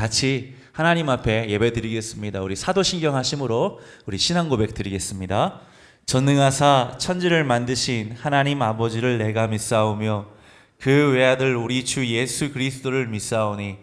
같이 하나님 앞에 예배 드리겠습니다. 우리 사도신경 하심으로 우리 신앙 고백 드리겠습니다. 전능하사 천지를 만드신 하나님 아버지를 내가 믿사오며 그 외아들 우리 주 예수 그리스도를 믿사오니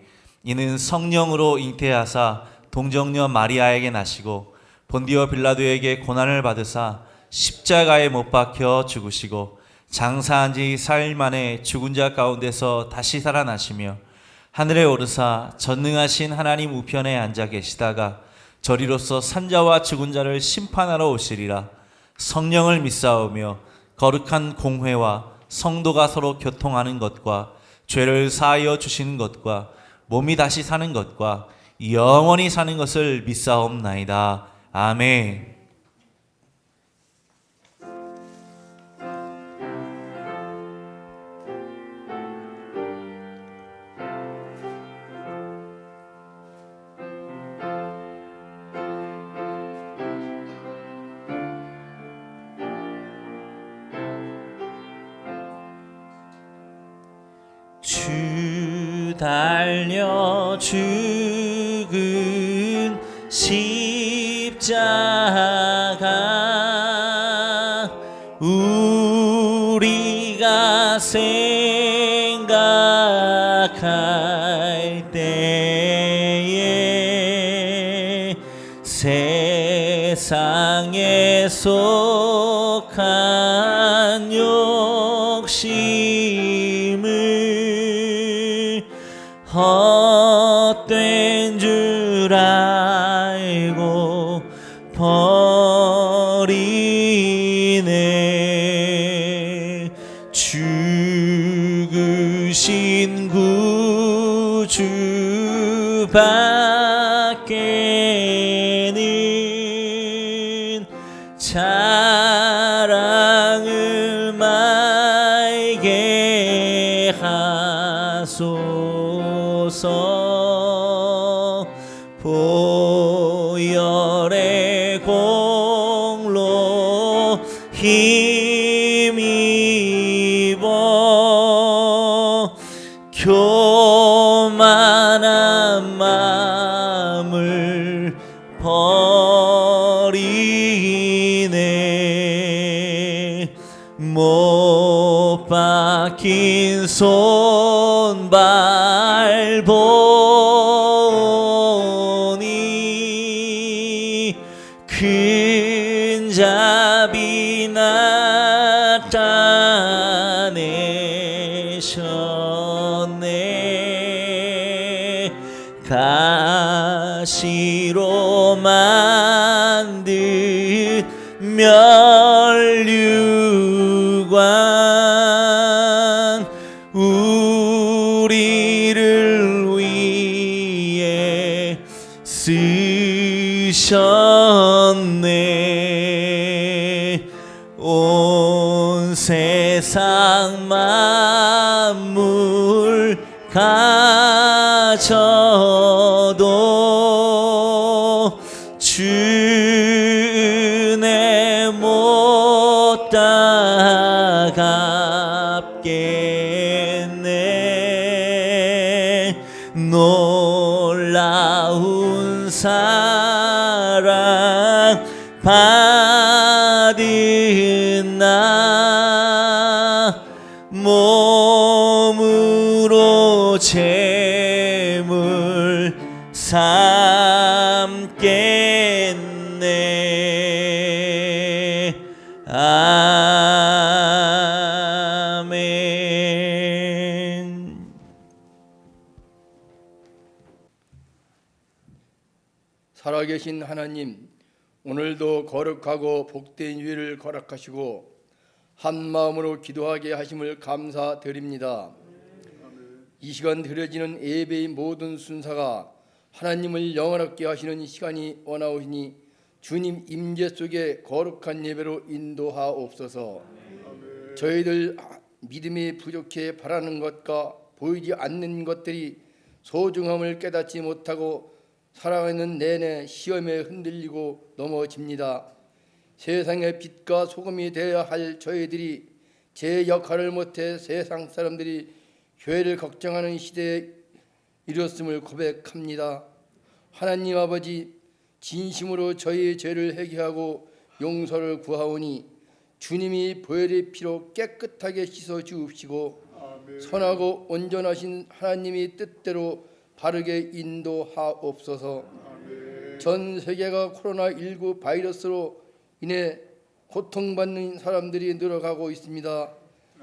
이는 성령으로 잉태하사 동정녀 마리아에게 나시고 본디오 빌라도에게 고난을 받으사 십자가에 못 박혀 죽으시고 장사한 지 4일 만에 죽은 자 가운데서 다시 살아나시며 하늘에 오르사 전능하신 하나님 우편에 앉아 계시다가 저리로서 산자와 죽은 자를 심판하러 오시리라. 성령을 믿사오며 거룩한 공회와 성도가 서로 교통하는 것과 죄를 사하여 주시는 것과 몸이 다시 사는 것과 영원히 사는 것을 믿사옵나이다. 아멘. 주 달려 죽은 십자가 우리가 생각할 때에 세상에 속한 욕심을 헛된 줄 알고 버리네. 죽으신 구주밖에는 자랑을 말게 하소서. 보혈의 공로 힘입어 교만한 마음을 버리네. 못 박힌 손발 보니 큰 자비 나타내셨네. 가시로 만든 면류관 우리를 위해 쓰셨네. 온 세상 만물 가져도 주 은혜 못 따갑겠네. 놀라운 사랑 받은 나 몸으로 제물 삼겠네. 아멘. 살아계신 하나님, 오늘도 거룩하고 복된 유일을 허락하시고 한 마음으로 기도하게 하심을 감사드립니다. 이 시간 드려지는 예배의 모든 순서가 하나님을 영원하게 하시는 시간이 원하오니 주님 임재 속에 거룩한 예배로 인도하옵소서. 저희들 믿음이 부족해 바라는 것과 보이지 않는 것들이 소중함을 깨닫지 못하고 살아가는 내내 시험에 흔들리고 넘어집니다. 세상의 빛과 소금이 되어야 할 저희들이 제 역할을 못해 세상 사람들이 교회를 걱정하는 시대에 이뤘음을 고백합니다. 하나님 아버지, 진심으로 저희의 죄를 회개하고 용서를 구하오니 주님이 보혈의 피로 깨끗하게 씻어 주옵시고 선하고 온전하신 하나님의 뜻대로 바르게 인도하옵소서. 전 세계가 코로나19 바이러스로 인해 고통받는 사람들이 늘어가고 있습니다.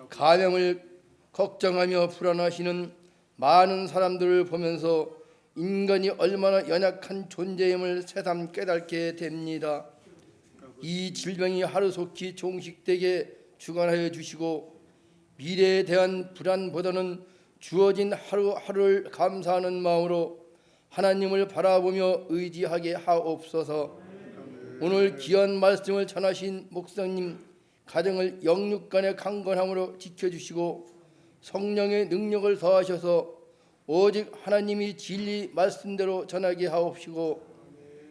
감염을 걱정하며 불안하시는 많은 사람들을 보면서 인간이 얼마나 연약한 존재임을 새삼 깨닫게 됩니다. 이 질병이 하루속히 종식되게 주관하여 주시고 미래에 대한 불안보다는 주어진 하루하루를 감사하는 마음으로 하나님을 바라보며 의지하게 하옵소서. 오늘 귀한 말씀을 전하신 목사님 가정을 영육간의 강건함으로 지켜주시고 성령의 능력을 더하셔서 오직 하나님이 진리 말씀대로 전하게 하옵시고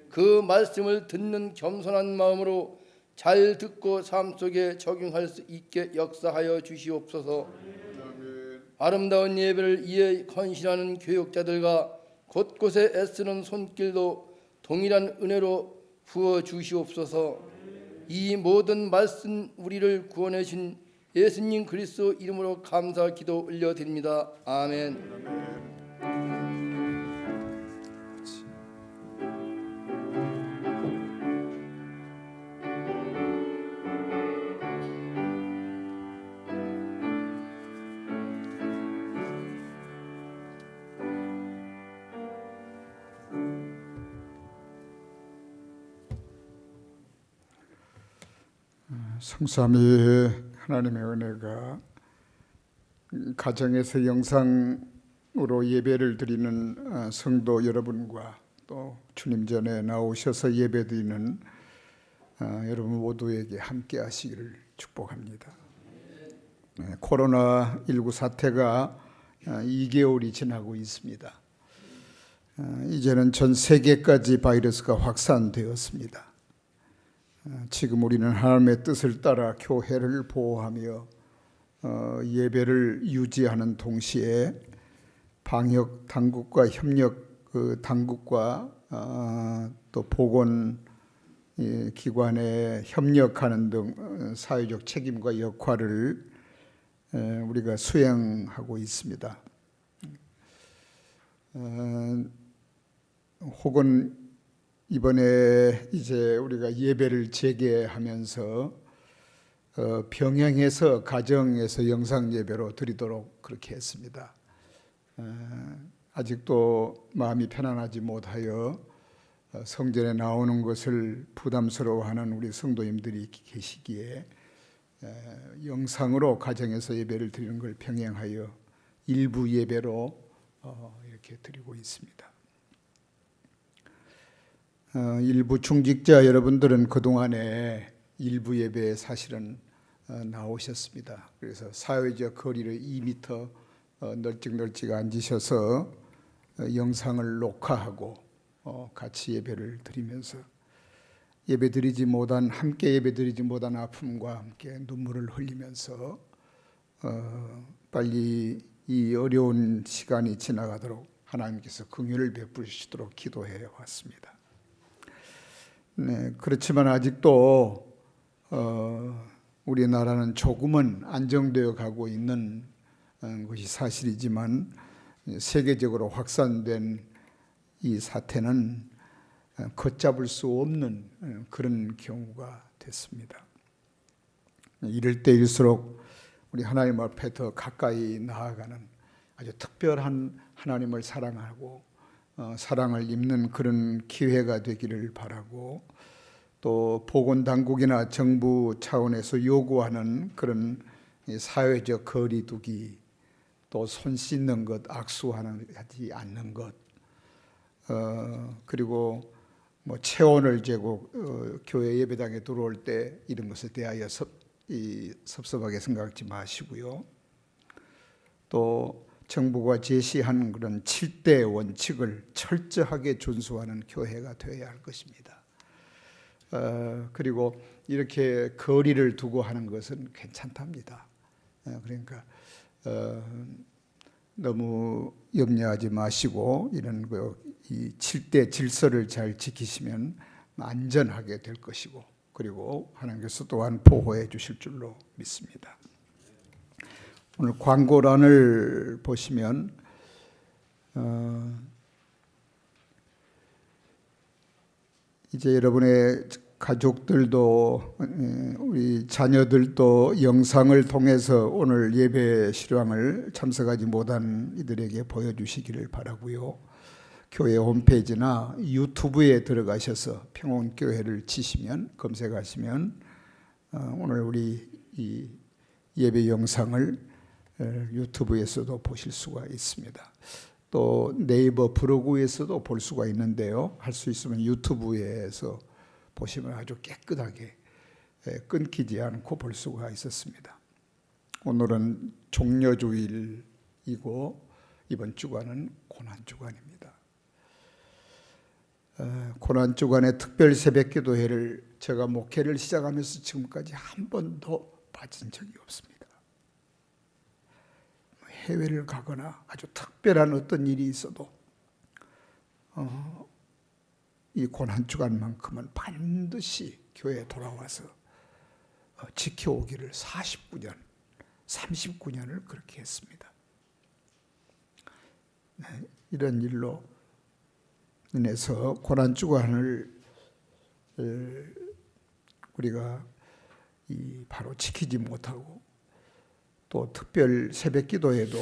그 말씀을 듣는 겸손한 마음으로 잘 듣고 삶 속에 적용할 수 있게 역사하여 주시옵소서. 아름다운 예배를 위해 헌신하는 교육자들과 곳곳에 애쓰는 손길도 동일한 은혜로 부어 주시옵소서. 이 모든 말씀 우리를 구원해 주신 예수님 그리스도 이름으로 감사 기도 올려드립니다. 아멘. 성삼위 하나님의 은혜가 가정에서 영상으로 예배를 드리는 성도 여러분과 또 주님 전에 나오셔서 예배드리는 여러분 모두에게 함께 하시기를 축복합니다. 코로나19 사태가 2개월이 지나고 있습니다. 이제는 전 세계까지 바이러스가 확산되었습니다. 지금 우리는 하나님의 뜻을 따라 교회를 보호하며 예배를 유지하는 동시에 방역 당국과 협력 당국과 또 보건 기관에 협력하는 등 사회적 책임과 역할을 우리가 수행하고 있습니다. 혹은 이번에 이제 우리가 예배를 재개하면서 병행해서 가정에서 영상 예배로 드리도록 그렇게 했습니다. 아직도 마음이 편안하지 못하여 성전에 나오는 것을 부담스러워하는 우리 성도님들이 계시기에 영상으로 가정에서 예배를 드리는 걸 병행하여 일부 예배로 이렇게 드리고 있습니다. 일부 중직자 여러분들은 그동안에 일부 예배에 사실은 나오셨습니다. 그래서 사회적 거리를 2m 널찍널찍 앉으셔서 영상을 녹화하고 같이 예배를 드리면서 함께 예배드리지 못한 아픔과 함께 눈물을 흘리면서 빨리 이 어려운 시간이 지나가도록 하나님께서 긍휼을 베푸시도록 기도해 왔습니다. 네, 그렇지만 아직도 우리나라는 조금은 안정되어 가고 있는 것이 사실이지만 세계적으로 확산된 이 사태는 걷잡을 수 없는 그런 경우가 됐습니다. 이럴 때일수록 우리 하나님 앞에 더 가까이 나아가는 아주 특별한 하나님을 사랑하고 사랑을 입는 그런 기회가 되기를 바라고 또 보건당국이나 정부 차원에서 요구하는 그런 사회적 거리두기 또 손 씻는 것, 악수하지 않는 것 그리고 뭐 체온을 재고 교회 예배당에 들어올 때 이런 것에 대하여 섭섭하게 생각하지 마시고요. 또 정부가 제시한 그런 7대 원칙을 철저하게 준수하는 교회가 되어야 할 것입니다. 그리고 이렇게 거리를 두고 하는 것은 괜찮답니다. 그러니까 너무 염려하지 마시고 이런 이 7대 질서를 잘 지키시면 안전하게 될 것이고, 그리고 하나님께서 또한 보호해 주실 줄로 믿습니다. 오늘 광고란을 보시면 이제 여러분의 가족들도 우리 자녀들도 영상을 통해서 오늘 예배 실황을 참석하지 못한 이들에게 보여주시기를 바라고요. 교회 홈페이지나 유튜브에 들어가셔서 평온교회를 치시면, 검색하시면 오늘 우리 이 예배 영상을 유튜브에서도 보실 수가 있습니다. 또 네이버 브로그에서도 볼 수가 있는데요. 할 수 있으면 유튜브에서 보시면 아주 깨끗하게 끊기지 않고 볼 수가 있었습니다. 오늘은 종려주일이고 이번 주간은 고난주간입니다. 고난주간의 특별 새벽기도회를 제가 목회를 시작하면서 지금까지 한 번도 빠진 적이 없습니다. 해외를 가거나 아주 특별한 어떤 일이 있어도 이 고난주간만큼은 반드시 교회에 돌아와서 지켜오기를 49년, 39년을 그렇게 했습니다. 네, 이런 일로 인해서 고난주간을 우리가 바로 지키지 못하고 또 특별 새벽기도에도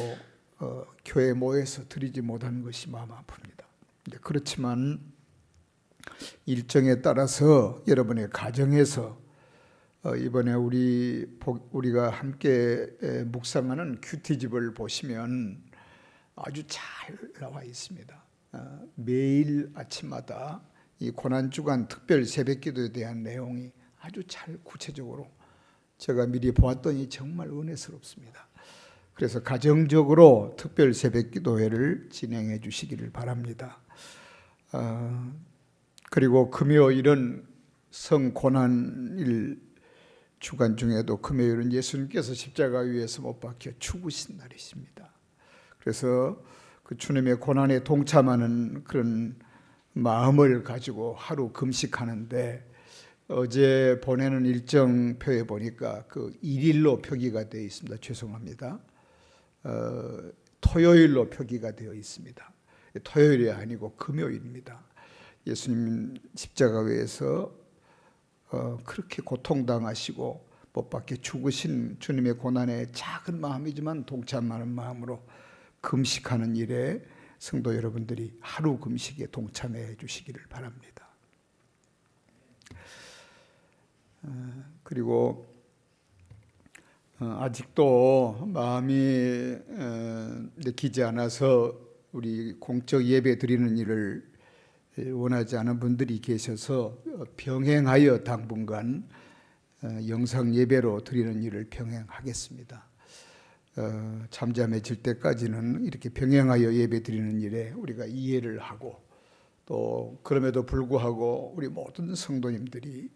교회에 모여서 드리지 못하는 것이 마음 아픕니다. 그렇지만 일정에 따라서 여러분의 가정에서 이번에 우리가 함께 묵상하는 큐티집을 보시면 아주 잘 나와 있습니다. 매일 아침마다 이 고난주간 특별 새벽기도에 대한 내용이 아주 잘 구체적으로 제가 미리 보았더니 정말 은혜스럽습니다. 그래서 가정적으로 특별 새벽기도회를 진행해 주시기를 바랍니다. 그리고 금요일은 성고난일 주간 중에도 금요일은 예수님께서 십자가 위에서 못 박혀 죽으신 날이십니다. 그래서 그 주님의 고난에 동참하는 그런 마음을 가지고 하루 금식하는데, 어제 보내는 일정표에 보니까 그 일일로 표기가 되어 있습니다. 죄송합니다. 토요일로 표기가 되어 있습니다. 토요일이 아니고 금요일입니다. 예수님 십자가 위에서 그렇게 고통당하시고 못 박혀 죽으신 주님의 고난에 작은 마음이지만 동참하는 마음으로 금식하는 일에 성도 여러분들이 하루 금식에 동참해 주시기를 바랍니다. 그리고 아직도 마음이 내키지 않아서 우리 공적 예배 드리는 일을 원하지 않은 분들이 계셔서 병행하여 당분간 영상 예배로 드리는 일을 병행하겠습니다. 잠잠해질 때까지는 이렇게 병행하여 예배 드리는 일에 우리가 이해를 하고, 또 그럼에도 불구하고 우리 모든 성도님들이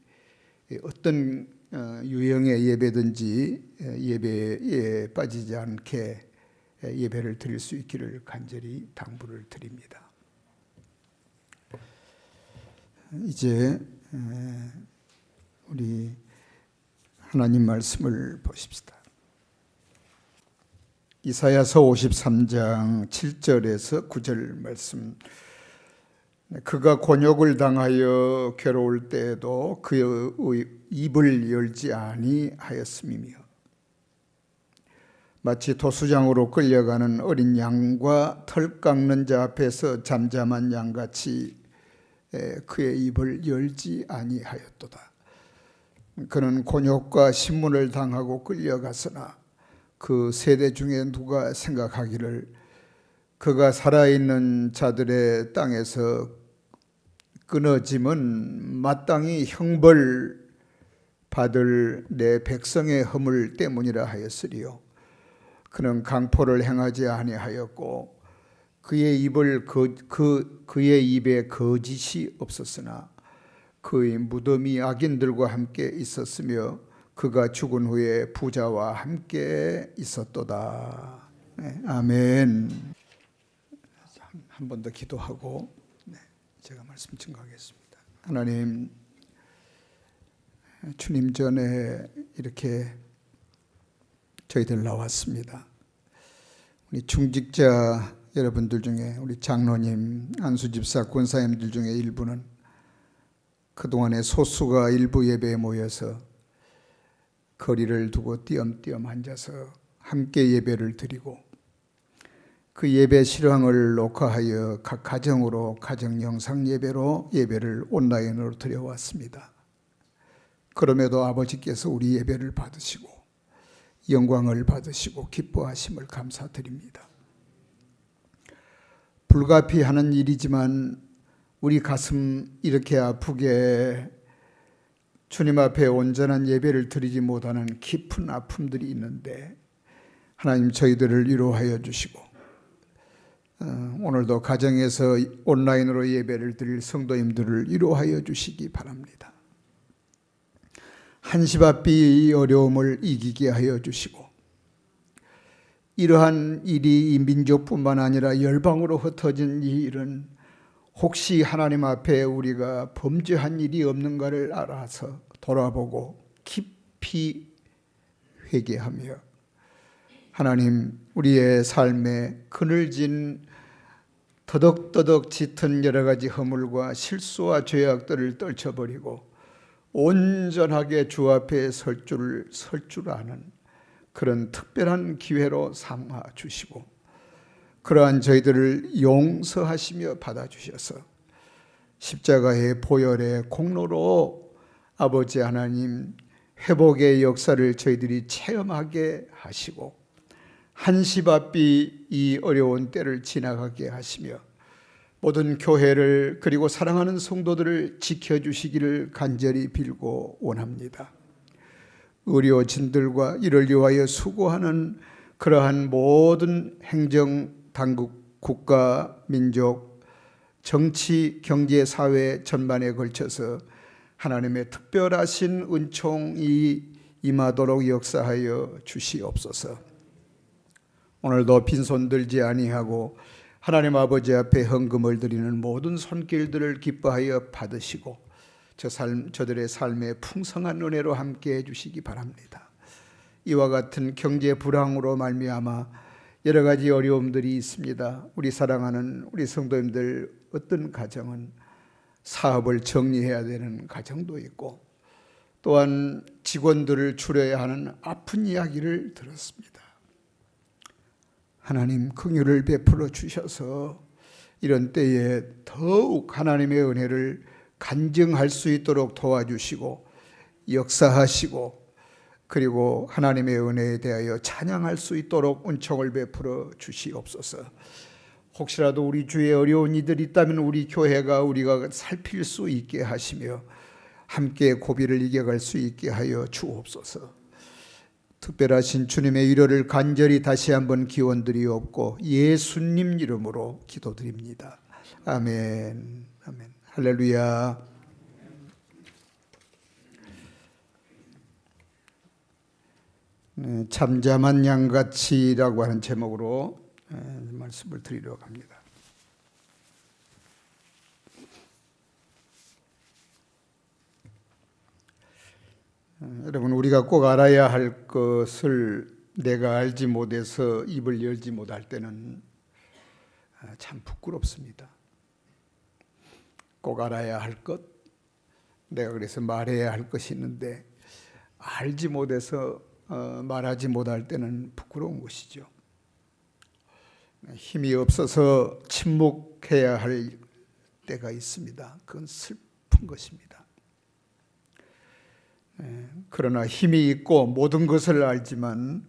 어떤 유형의 예배든지 예배에 빠지지 않게 예배를 드릴 수 있기를 간절히 당부를 드립니다. 이제 우리 하나님 말씀을 보십시다. 이사야서 53장 7절에서 9절 말씀. 그가 곤욕을 당하여 괴로울 때에도 그의 입을 열지 아니하였음이며, 마치 도수장으로 끌려가는 어린 양과 털 깎는 자 앞에서 잠잠한 양같이 그의 입을 열지 아니하였도다. 그는 곤욕과 신문을 당하고 끌려갔으나 그 세대 중에 누가 생각하기를 그가 살아있는 자들의 땅에서 끊어짐은 마땅히 형벌 받을 내 백성의 허물 때문이라 하였으리요. 그는 강포를 행하지 아니하였고 그의 입에 거짓이 없었으나 그의 무덤이 악인들과 함께 있었으며 그가 죽은 후에 부자와 함께 있었도다. 네, 아멘. 한 번 더 기도하고 제가 말씀 증거하겠습니다. 하나님, 주님 전에 이렇게 저희들 나왔습니다. 우리 중직자 여러분들 중에 우리 장로님, 안수집사, 권사님들 중에 일부는 그동안에 소수가 일부 예배에 모여서 거리를 두고 띄엄띄엄 앉아서 함께 예배를 드리고 그 예배 실황을 녹화하여 각 가정으로 가정 영상 예배로 예배를 온라인으로 드려왔습니다. 그럼에도 아버지께서 우리 예배를 받으시고 영광을 받으시고 기뻐하심을 감사드립니다. 불가피하는 일이지만 우리 가슴 이렇게 아프게 주님 앞에 온전한 예배를 드리지 못하는 깊은 아픔들이 있는데 하나님 저희들을 위로하여 주시고 오늘도 가정에서 온라인으로 예배를 드릴 성도님들을 위로하여 주시기 바랍니다. 한시바삐 이 어려움을 이기게 하여 주시고 이러한 일이 이 민족뿐만 아니라 열방으로 흩어진 이 일은 혹시 하나님 앞에 우리가 범죄한 일이 없는가를 알아서 돌아보고 깊이 회개하며 하나님 우리의 삶에 그늘진 더덕더덕 짙은 여러 가지 허물과 실수와 죄악들을 떨쳐버리고 온전하게 주 앞에 설 줄 아는 그런 특별한 기회로 삼아 주시고 그러한 저희들을 용서하시며 받아주셔서 십자가의 보혈의 공로로 아버지 하나님 회복의 역사를 저희들이 체험하게 하시고 한시바삐 이 어려운 때를 지나가게 하시며 모든 교회를 그리고 사랑하는 성도들을 지켜주시기를 간절히 빌고 원합니다. 의료진들과 이를 위하여 수고하는 그러한 모든 행정, 당국, 국가, 민족, 정치, 경제, 사회 전반에 걸쳐서 하나님의 특별하신 은총이 임하도록 역사하여 주시옵소서. 오늘도 빈손 들지 아니하고 하나님 아버지 앞에 헌금을 드리는 모든 손길들을 기뻐하여 받으시고 저들의 삶에 풍성한 은혜로 함께해 주시기 바랍니다. 이와 같은 경제 불황으로 말미암아 여러 가지 어려움들이 있습니다. 우리 사랑하는 우리 성도님들 어떤 가정은 사업을 정리해야 되는 가정도 있고 또한 직원들을 줄여야 하는 아픈 이야기를 들었습니다. 하나님 긍휼을 베풀어 주셔서 이런 때에 더욱 하나님의 은혜를 간증할 수 있도록 도와주시고 역사하시고 그리고 하나님의 은혜에 대하여 찬양할 수 있도록 은총을 베풀어 주시옵소서. 혹시라도 우리 주위에 어려운 이들이 있다면 우리 교회가 우리가 살필 수 있게 하시며 함께 고비를 이겨갈 수 있게 하여 주옵소서. 특별하신 주님의 위로를 간절히 다시 한번 기원드리옵고 예수님 이름으로 기도드립니다. 아멘. 아멘. 할렐루야. 잠잠한 양같이라고 하는 제목으로 말씀을 드리려고 합니다. 여러분 우리가 꼭 알아야 할 것을 내가 알지 못해서 입을 열지 못할 때는 참 부끄럽습니다. 꼭 알아야 할 것, 내가 그래서 말해야 할 것이 있는데 알지 못해서 말하지 못할 때는 부끄러운 것이죠. 힘이 없어서 침묵해야 할 때가 있습니다. 그건 슬픈 것입니다. 그러나 힘이 있고 모든 것을 알지만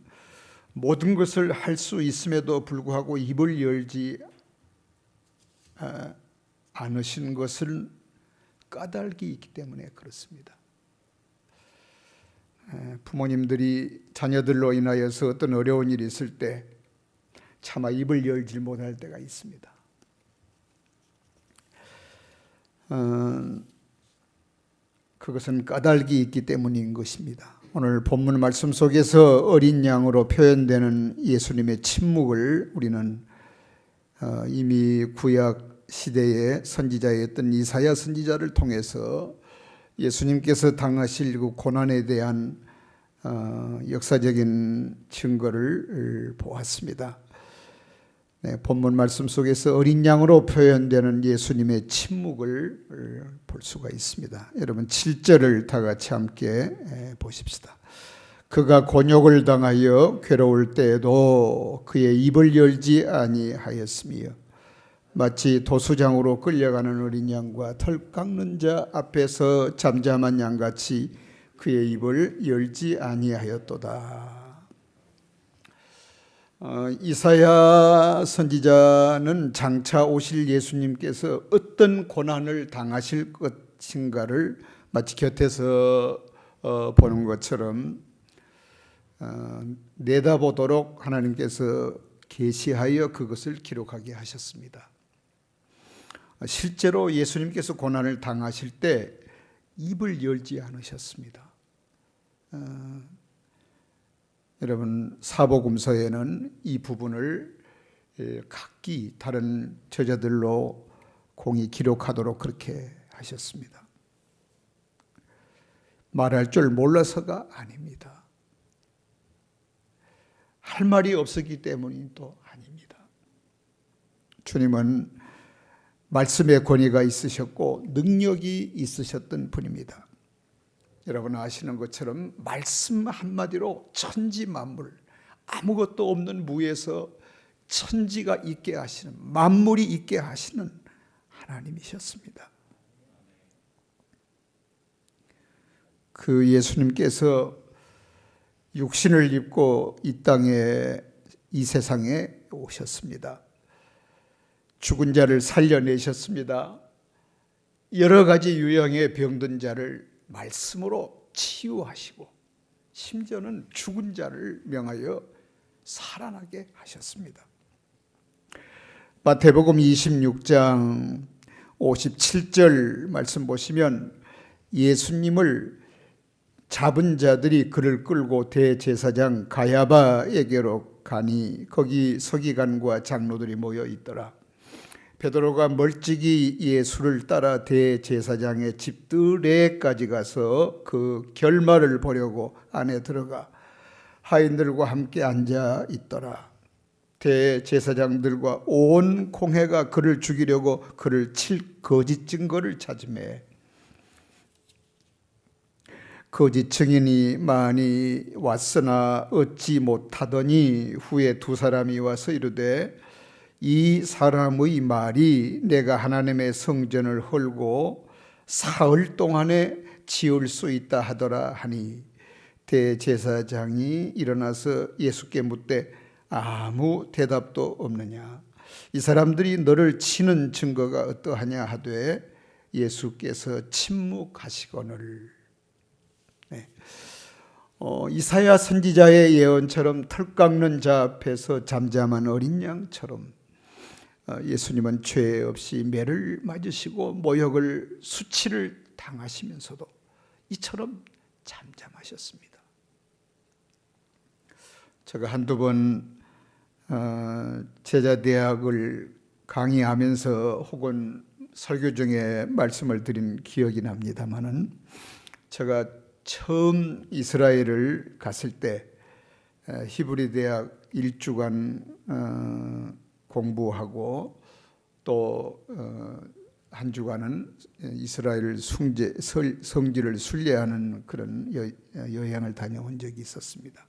모든 것을 할 수 있음에도 불구하고 입을 열지 않으신 것은 까닭이 있기 때문에 그렇습니다. 부모님들이 자녀들로 인하여서 어떤 어려운 일이 있을 때 차마 입을 열지 못할 때가 있습니다. 그것은 까닭이 있기 때문인 것입니다. 오늘 본문 말씀 속에서 어린 양으로 표현되는 예수님의 침묵을 우리는 이미 구약 시대의 선지자였던 이사야 선지자를 통해서 예수님께서 당하실 그 고난에 대한 역사적인 증거를 보았습니다. 네, 본문 말씀 속에서 어린 양으로 표현되는 예수님의 침묵을 볼 수가 있습니다. 여러분 7절을 다 같이 함께 보십시다. 그가 곤욕을 당하여 괴로울 때에도 그의 입을 열지 아니하였으며 마치 도수장으로 끌려가는 어린 양과 털 깎는 자 앞에서 잠잠한 양같이 그의 입을 열지 아니하였도다. 이사야 선지자는 장차 오실 예수님께서 어떤 고난을 당하실 것인가를 마치 곁에서 보는 것처럼 내다보도록 하나님께서 계시하여 그것을 기록하게 하셨습니다. 실제로 예수님께서 고난을 당하실 때 입을 열지 않으셨습니다. 여러분 사복음서에는 이 부분을 각기 다른 저자들로 공히 기록하도록 그렇게 하셨습니다. 말할 줄 몰라서가 아닙니다. 할 말이 없었기 때문이 또 아닙니다. 주님은 말씀의 권위가 있으셨고 능력이 있으셨던 분입니다. 여러분 아시는 것처럼 말씀 한마디로 천지 만물, 아무것도 없는 무에서 천지가 있게 하시는, 만물이 있게 하시는 하나님이셨습니다. 그 예수님께서 육신을 입고 이 땅에, 이 세상에 오셨습니다. 죽은 자를 살려내셨습니다. 여러 가지 유형의 병든 자를 말씀으로 치유하시고 심지어는 죽은 자를 명하여 살아나게 하셨습니다. 마태복음 26장 57절 말씀 보시면 예수님을 잡은 자들이 그를 끌고 대제사장 가야바에게로 가니 거기 서기관과 장로들이 모여 있더라. 베드로가 멀찍이 예수를 따라 대제사장의 집 뜰에까지 가서 그 결말을 보려고 안에 들어가 하인들과 함께 앉아 있더라. 대제사장들과 온 공회가 그를 죽이려고 그를 칠 거짓 증거를 찾으매 거짓 증인이 많이 왔으나 얻지 못하더니 후에 두 사람이 와서 이르되 이 사람의 말이 내가 하나님의 성전을 헐고 사흘 동안에 지을 수 있다 하더라 하니 대제사장이 일어나서 예수께 묻되 아무 대답도 없느냐. 이 사람들이 너를 치는 증거가 어떠하냐 하되 예수께서 침묵하시거늘. 네. 이사야 선지자의 예언처럼 털 깎는 자 앞에서 잠잠한 어린 양처럼 예수님은 죄 없이 매를 맞으시고 모욕을 수치를 당하시면서도 이처럼 잠잠하셨습니다. 제가 한두 번 제자대학을 강의하면서 혹은 설교 중에 말씀을 드린 기억이 납니다마는 제가 처음 이스라엘을 갔을 때 히브리 대학 1주간 공부하고 또 한 주간은 이스라엘 성지를 순례하는 그런 여행을 다녀온 적이 있었습니다.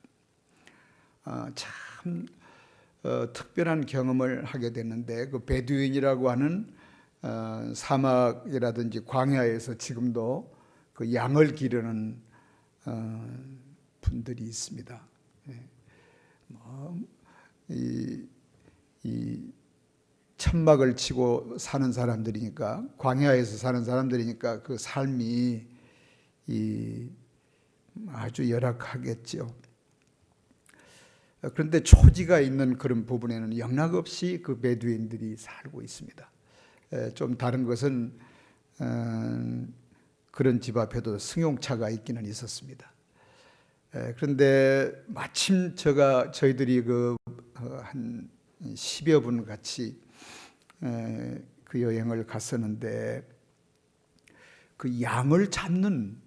참 특별한 경험을 하게 됐는데 그 베두인이라고 하는 사막이라든지 광야에서 지금도 그 양을 기르는 분들이 있습니다. 이 천막을 치고 사는 사람들이니까 광야에서 사는 사람들이니까 그 삶이 아주 열악하겠죠. 그런데 초지가 있는 그런 부분에는 영락없이 그 베두인들이 살고 있습니다. 좀 다른 것은 그런 집 앞에도 승용차가 있기는 있었습니다. 그런데 마침 저희들이 한 10여 분 같이 그 여행을 갔었는데 그 양을 잡는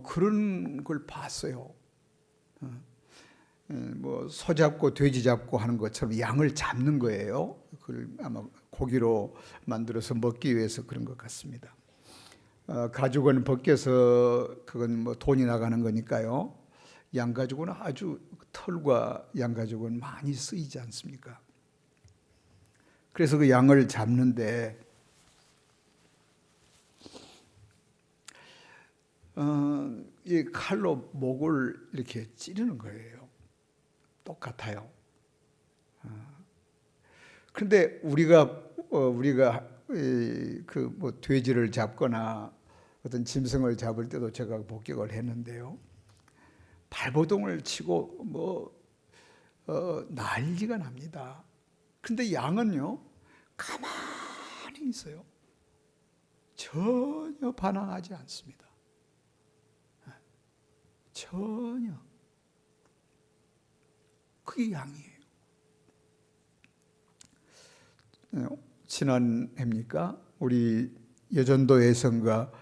그런 걸 봤어요. 뭐 소 잡고 돼지 잡고 하는 것처럼 양을 잡는 거예요. 그걸 아마 고기로 만들어서 먹기 위해서 그런 것 같습니다. 가죽은 벗겨서 그건 뭐 돈이 나가는 거니까요. 양가죽은 아주 털과 양가죽은 많이 쓰이지 않습니까? 그래서 그 양을 잡는데 이 칼로 목을 이렇게 찌르는 거예요. 똑같아요. 그런데 우리가 그 뭐 돼지를 잡거나 어떤 짐승을 잡을 때도 제가 목격을 했는데요. 발버둥을 치고 난리가 납니다. 그런데 양은요 가만히 있어요. 전혀 반항하지 않습니다. 전혀. 그게 양이에요. 지난 해입니까? 우리 여전도에선가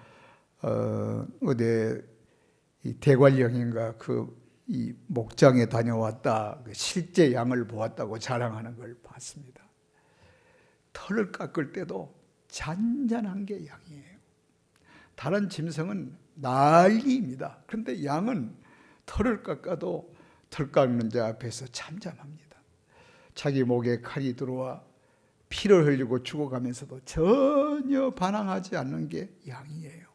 어디 대관령인가 이 목장에 다녀왔다 실제 양을 보았다고 자랑하는 걸 봤습니다. 털을 깎을 때도 잔잔한 게 양이에요. 다른 짐승은 난리입니다. 그런데 양은 털을 깎아도 털 깎는 자 앞에서 잠잠합니다. 자기 목에 칼이 들어와 피를 흘리고 죽어가면서도 전혀 반항하지 않는 게 양이에요.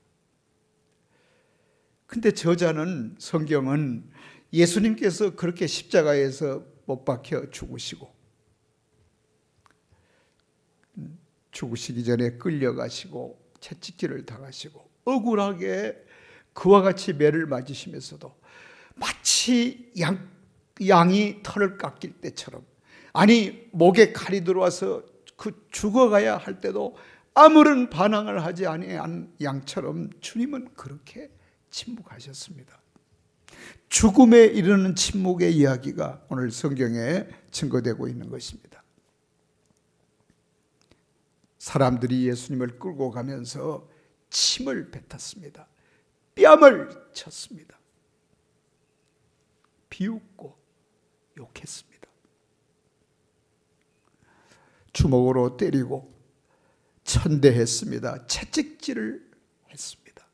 근데 저자는 성경은 예수님께서 그렇게 십자가에서 못 박혀 죽으시고 죽으시기 전에 끌려가시고 채찍질을 당하시고 억울하게 그와 같이 매를 맞으시면서도 마치 양이 털을 깎일 때처럼 아니 목에 칼이 들어와서 그 죽어가야 할 때도 아무런 반항을 하지 아니한 양처럼 주님은 그렇게 침묵하셨습니다. 죽음에 이르는 침묵의 이야기가 오늘 성경에 증거되고 있는 것입니다. 사람들이 예수님을 끌고 가면서 침을 뱉었습니다. 뺨을 쳤습니다. 비웃고 욕했습니다. 주먹으로 때리고 천대했습니다. 채찍질을 했습니다.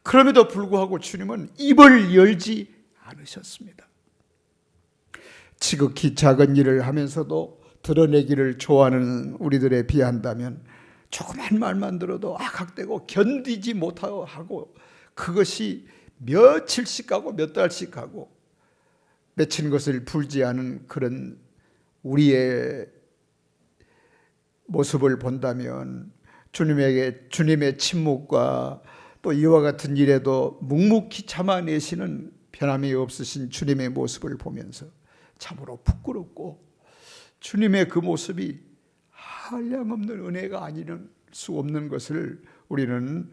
그럼에도 불구하고 주님은 입을 열지 않으셨습니다. 지극히 작은 일을 하면서도 드러내기를 좋아하는 우리들에 비한다면 조그만 말만 들어도 악악대고 견디지 못하고 그것이 며칠씩 가고 몇 달씩 가고 맺힌 것을 풀지 않은 그런 우리의 모습을 본다면 주님의 침묵과 또 이와 같은 일에도 묵묵히 참아내시는 변함이 없으신 주님의 모습을 보면서 참으로 부끄럽고 주님의 그 모습이 한량없는 은혜가 아닐 수 없는 것을 우리는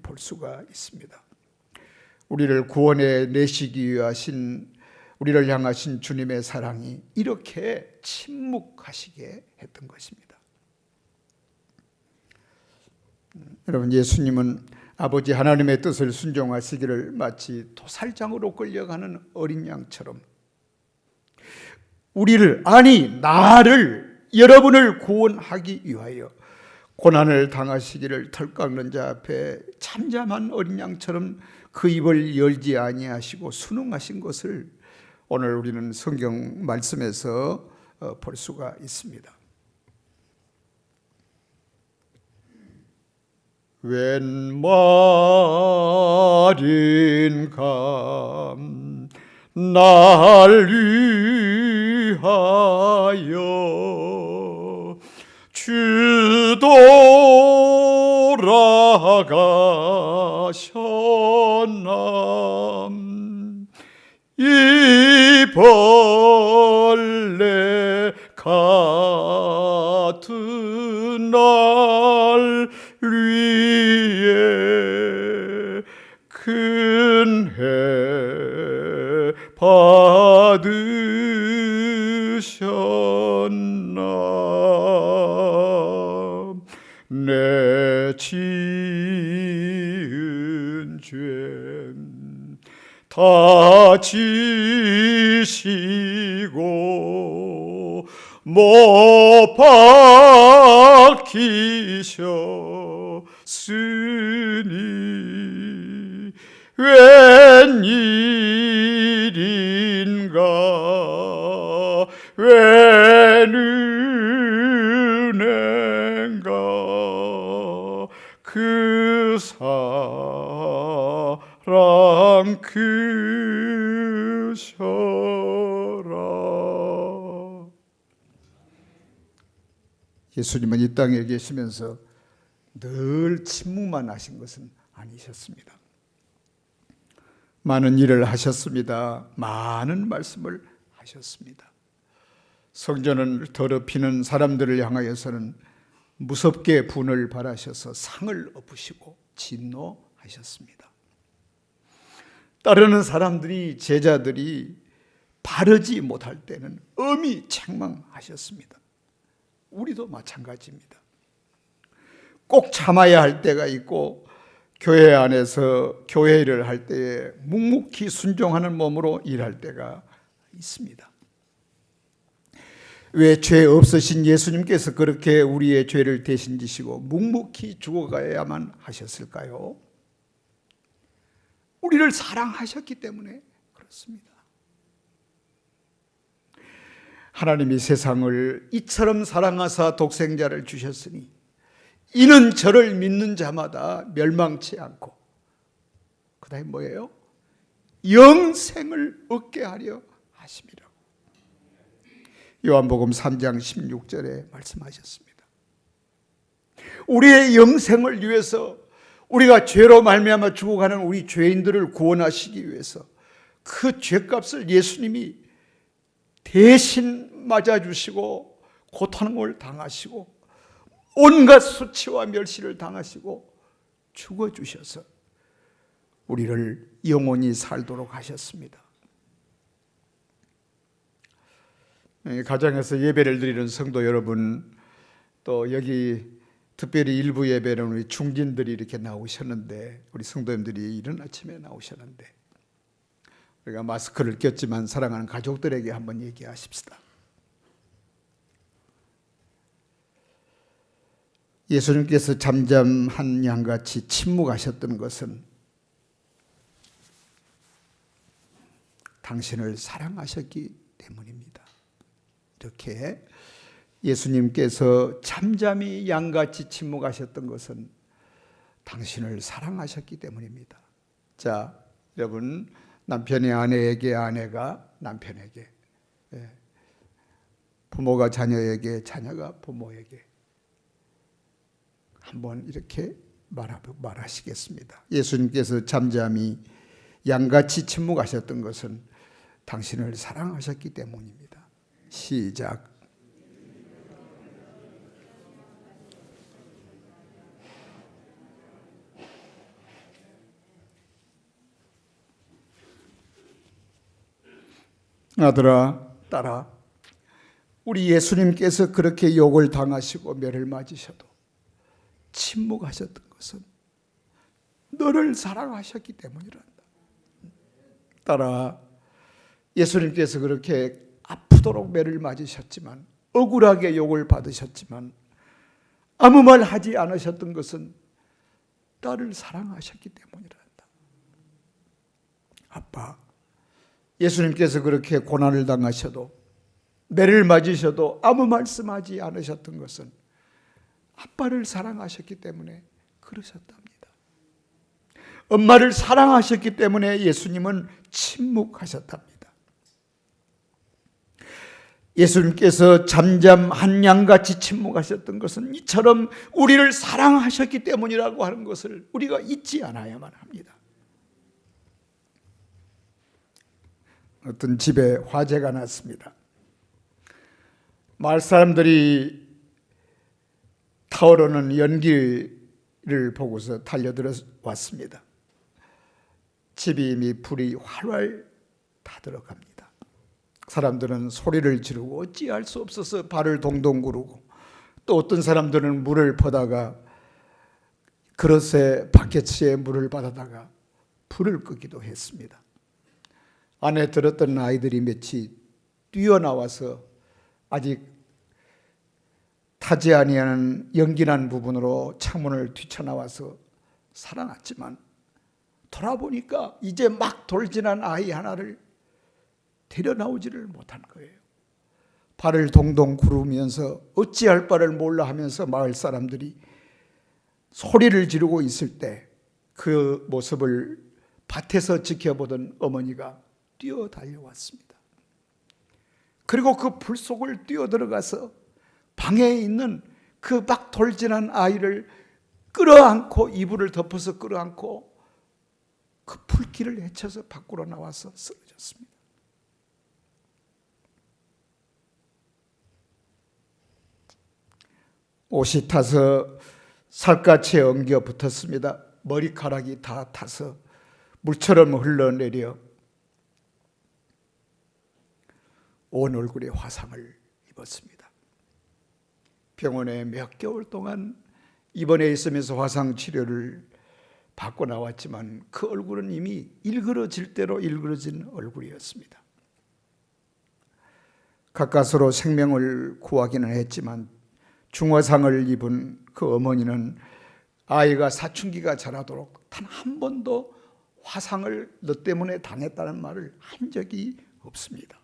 볼 수가 있습니다. 우리를 구원해 내시기 위하신 우리를 향하신 주님의 사랑이 이렇게 침묵하시게 했던 것입니다. 여러분, 예수님은 아버지 하나님의 뜻을 순종하시기를 마치 도살장으로 끌려가는 어린 양처럼 나를 여러분을 구원하기 위하여 고난을 당하시기를 털 깎는 자 앞에 잠잠한 어린 양처럼 그 입을 열지 아니하시고 순응하신 것을 오늘 우리는 성경 말씀에서 볼 수가 있습니다. 웬 말인가 날 위하여 주 돌아가셨나 이 벌레 같은 날 위에 큰 받으셨나. 내 지은 죄 다 지시고 못 박히셨으니 웬일인가 웬 은혜인가 그 사랑 크셔라. 예수님은 이 땅에 계시면서 늘 침묵만 하신 것은 아니셨습니다. 많은 일을 하셨습니다. 많은 말씀을 하셨습니다. 성전을 더럽히는 사람들을 향하여서는 무섭게 분을 발하셔서 상을 엎으시고 진노하셨습니다. 따르는 사람들이, 제자들이 바르지 못할 때는 엄히 책망하셨습니다. 우리도 마찬가지입니다. 꼭 참아야 할 때가 있고 교회 안에서 교회 일을 할 때에 묵묵히 순종하는 몸으로 일할 때가 있습니다. 왜 죄 없으신 예수님께서 그렇게 우리의 죄를 대신 지시고 묵묵히 죽어가야만 하셨을까요? 우리를 사랑하셨기 때문에 그렇습니다. 하나님이 세상을 이처럼 사랑하사 독생자를 주셨으니 이는 저를 믿는 자마다 멸망치 않고 그 다음에 뭐예요? 영생을 얻게 하려 하심이라. 요한복음 3장 16절에 말씀하셨습니다. 우리의 영생을 위해서, 우리가 죄로 말미암아 죽어가는 우리 죄인들을 구원하시기 위해서 그 죄값을 예수님이 대신 맞아주시고 고통을 당하시고 온갖 수치와 멸시를 당하시고 죽어주셔서 우리를 영원히 살도록 하셨습니다. 가정에서 예배를 드리는 성도 여러분, 또 여기 특별히 일부 예배는 우리 중진들이 이렇게 나오셨는데, 우리 성도님들이 이른 아침에 나오셨는데, 우리가 마스크를 꼈지만 사랑하는 가족들에게 한번 얘기하십시다. 예수님께서 잠잠한 양같이 침묵하셨던 것은 당신을 사랑하셨기 때문입니다. 이렇게 예수님께서 잠잠히 양같이 침묵하셨던 것은 당신을 사랑하셨기 때문입니다. 자, 여러분, 남편이 아내에게, 아내가 남편에게, 부모가 자녀에게, 자녀가 부모에게 한번 이렇게 말하시겠습니다. 예수님께서 잠잠히 양같이 침묵하셨던 것은 당신을 사랑하셨기 때문입니다. 시작. 아들아, 딸아, 우리 예수님께서 그렇게 욕을 당하시고 매를 맞으셔도 침묵하셨던 것은 너를 사랑하셨기 때문이란다. 딸아, 예수님께서 그렇게 아프도록 매를 맞으셨지만, 억울하게 욕을 받으셨지만 아무 말 하지 않으셨던 것은 딸을 사랑하셨기 때문이란다. 아빠, 예수님께서 그렇게 고난을 당하셔도, 매를 맞으셔도 아무 말씀하지 않으셨던 것은 아빠를 사랑하셨기 때문에 그러셨답니다. 엄마를 사랑하셨기 때문에 예수님은 침묵하셨답니다. 예수님께서 잠잠한 양같이 침묵하셨던 것은 이처럼 우리를 사랑하셨기 때문이라고 하는 것을 우리가 잊지 않아야만 합니다. 어떤 집에 화재가 났습니다. 마을 사람들이 타오르는 연기를 보고서 달려들어 왔습니다. 집이 이미 불이 활활 다 들어갑니다. 사람들은 소리를 지르고 어찌할 수 없어서 발을 동동 구르고, 또 어떤 사람들은 물을 퍼다가 그릇에 바켓에 물을 받아다가 불을 끄기도 했습니다. 안에 들었던 아이들이 몇이 뛰어나와서 아직 타지 아니하는 연기난 부분으로 창문을 뛰쳐나와서 살아났지만, 돌아보니까 이제 막 돌진한 아이 하나를 데려 나오지를 못한 거예요. 발을 동동 구르면서 어찌할 바를 몰라 하면서 마을 사람들이 소리를 지르고 있을 때 그 모습을 밭에서 지켜보던 어머니가 뛰어 달려왔습니다. 그리고 그 불 속을 뛰어 들어가서 방에 있는 그 막 돌진한 아이를 끌어안고, 이불을 덮어서 끌어안고 그 불길을 헤쳐서 밖으로 나와서 쓰러졌습니다. 옷이 타서 살갗에 엉겨 붙었습니다. 머리카락이 다 타서 물처럼 흘러내려 온 얼굴에 화상을 입었습니다. 병원에 몇 개월 동안 입원해 있으면서 화상 치료를 받고 나왔지만 그 얼굴은 이미 일그러질 대로 일그러진 얼굴이었습니다. 가까스로 생명을 구하기는 했지만 중화상을 입은 그 어머니는 아이가 사춘기가 자라도록 단 한 번도 화상을 너 때문에 당했다는 말을 한 적이 없습니다.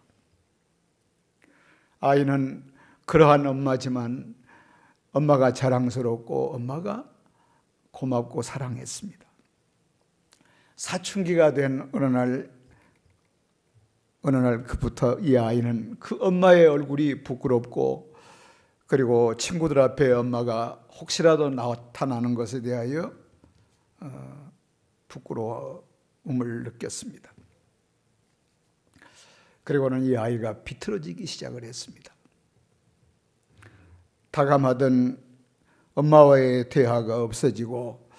아이는 그러한 엄마지만 엄마가 자랑스럽고 엄마가 고맙고 사랑했습니다. 사춘기가 된 어느 날 그부터 이 아이는 그 엄마의 얼굴이 부끄럽고, 그리고 친구들 앞에 엄마가 혹시라도 나타나는 것에 대하여 부끄러움을 느꼈습니다. 그리고는 이 아이가 비틀어지기 시작을 했습니다. 다감하던 엄마와의 대화가 없어지고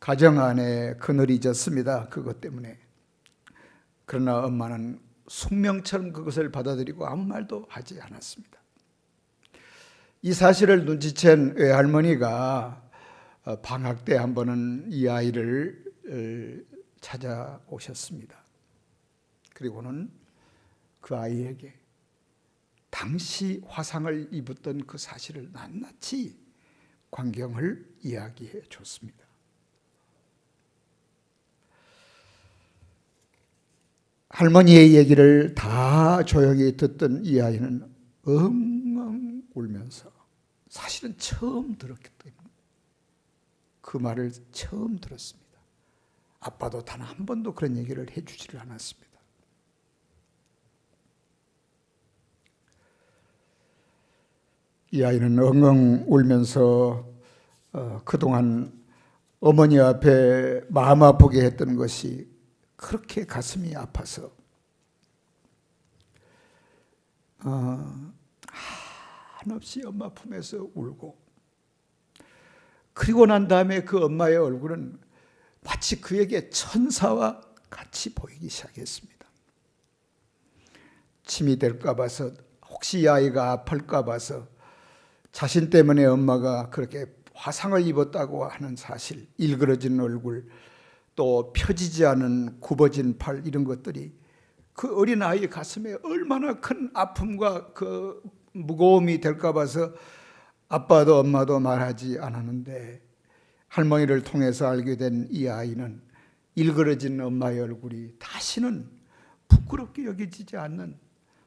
가정 안에 그늘이 졌습니다. 그것 때문에. 그러나 엄마는 숙명처럼 그것을 받아들이고 아무 말도 하지 않았습니다. 이 사실을 눈치챈 외할머니가 방학 때 한 번은 이 아이를 찾아오셨습니다. 그리고는 그 아이에게 당시 화상을 입었던 그 사실을 낱낱이 광경을 이야기해 줬습니다. 할머니의 얘기를 다 조용히 듣던 이 아이는 엉엉 울면서, 사실은 처음 들었기 때문에 그 말을 처음 들었습니다. 아빠도 단 한 번도 그런 얘기를 해주지를 않았습니다. 이 아이는 엉엉 울면서 그동안 어머니 앞에 마음 아프게 했던 것이 그렇게 가슴이 아파서 한없이 엄마 품에서 울고, 그리고 난 다음에 그 엄마의 얼굴은 마치 그에게 천사와 같이 보이기 시작했습니다. 침이 될까 봐서, 혹시 이 아이가 아플까 봐서 자신 때문에 엄마가 그렇게 화상을 입었다고 하는 사실, 일그러진 얼굴, 또 펴지지 않은 굽어진 팔, 이런 것들이 그 어린 아이의 가슴에 얼마나 큰 아픔과 그 무거움이 될까 봐서 아빠도 엄마도 말하지 않았는데, 할머니를 통해서 알게 된 이 아이는 일그러진 엄마의 얼굴이 다시는 부끄럽게 여겨지지 않는,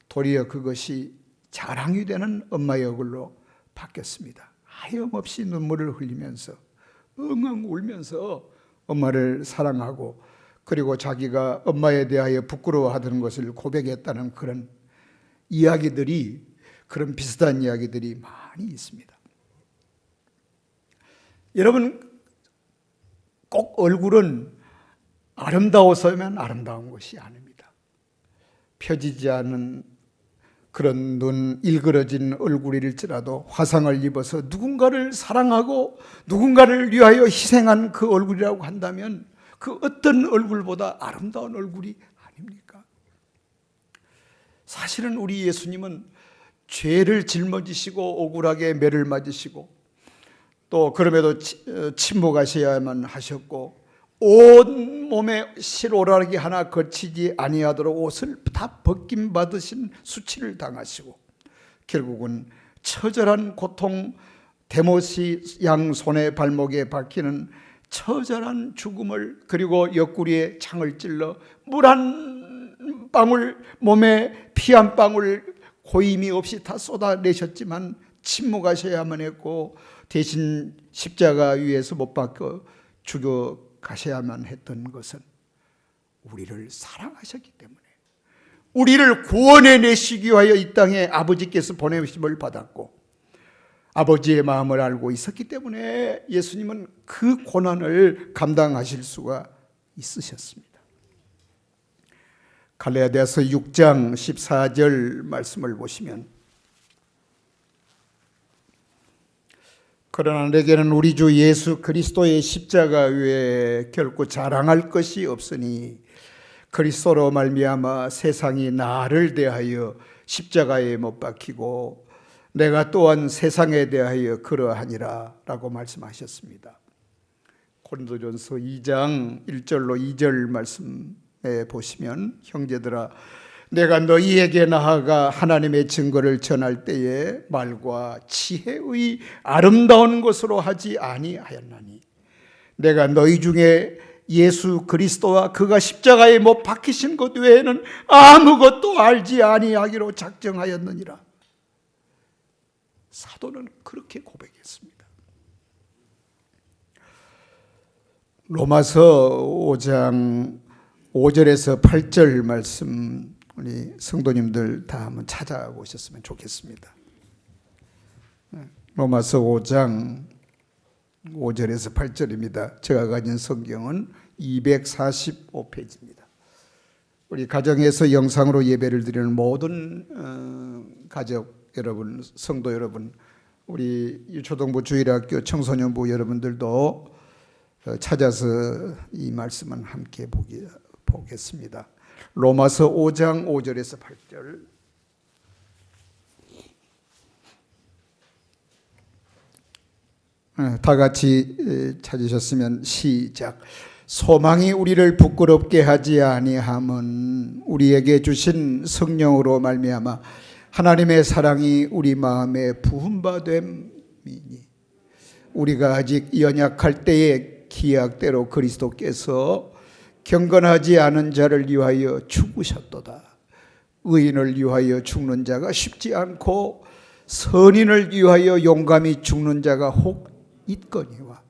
도리어 그것이 자랑이 되는 엄마의 얼굴로 바뀌었습니다. 하염없이 눈물을 흘리면서 엉엉 울면서 엄마를 사랑하고, 그리고 자기가 엄마에 대하여 부끄러워하던 것을 고백했다는 그런 이야기들이, 그런 비슷한 이야기들이 많이 있습니다. 여러분, 꼭 얼굴은 아름다워서면 아름다운 것이 아닙니다. 펴지지 않은 그런 눈, 일그러진 얼굴일지라도 화상을 입어서 누군가를 사랑하고 누군가를 위하여 희생한 그 얼굴이라고 한다면 그 어떤 얼굴보다 아름다운 얼굴이 아닙니까? 사실은 우리 예수님은 죄를 짊어지시고 억울하게 매를 맞으시고 또 그럼에도 침묵하셔야만 하셨고 온 몸에 실오라기 하나 거치지 아니하도록 옷을 다 벗김 받으신 수치를 당하시고 결국은 처절한 고통, 대못이 양 손에 발목에 박히는 처절한 죽음을, 그리고 옆구리에 창을 찔러 물 한 방울, 몸에 피 한 방울 고임이 없이 다 쏟아내셨지만 침묵하셔야만 했고 대신 십자가 위에서 못 박혀 죽어가셔야만 했던 것은 우리를 사랑하셨기 때문에, 우리를 구원해 내시기 위하여 이 땅에 아버지께서 보내심을 받았고 아버지의 마음을 알고 있었기 때문에 예수님은 그 고난을 감당하실 수가 있으셨습니다. 갈라디아서 6장 14절 말씀을 보시면, 그러나 내게는 우리 주 예수 그리스도의 십자가 외에 결코 자랑할 것이 없으니 그리스도로 말미암아 세상이 나를 대하여 십자가에 못 박히고 내가 또한 세상에 대하여 그러하니라 라고 말씀하셨습니다. 고린도전서 2장 1절로 2절 말씀에 보시면, 형제들아 내가 너희에게 나아가 하나님의 증거를 전할 때에 말과 지혜의 아름다운 것으로 하지 아니하였나니 내가 너희 중에 예수 그리스도와 그가 십자가에 못 박히신 것 외에는 아무것도 알지 아니하기로 작정하였느니라. 사도는 그렇게 고백했습니다. 로마서 5장 5절에서 8절 말씀 우리 성도님들 다 한번 찾아보셨으면 좋겠습니다. 로마서 5장 5절에서 8절입니다. 제가 가진 성경은 245페이지입니다. 우리 가정에서 영상으로 예배를 드리는 모든 가족 여러분, 성도 여러분, 우리 유초동부 주일학교 청소년부 여러분들도 찾아서 이 말씀은 함께 보겠습니다. 로마서 5장 5절에서 8절. 다 같이 찾으셨으면 시작. 소망이 우리를 부끄럽게 하지 아니함은 우리에게 주신 성령으로 말미암아 하나님의 사랑이 우리 마음에 부음받음이니 우리가 아직 연약할 때에 기약대로 그리스도께서 경건하지 않은 자를 위하여 죽으셨도다. 의인을 위하여 죽는 자가 쉽지 않고 선인을 위하여 용감히 죽는 자가 혹 있거니와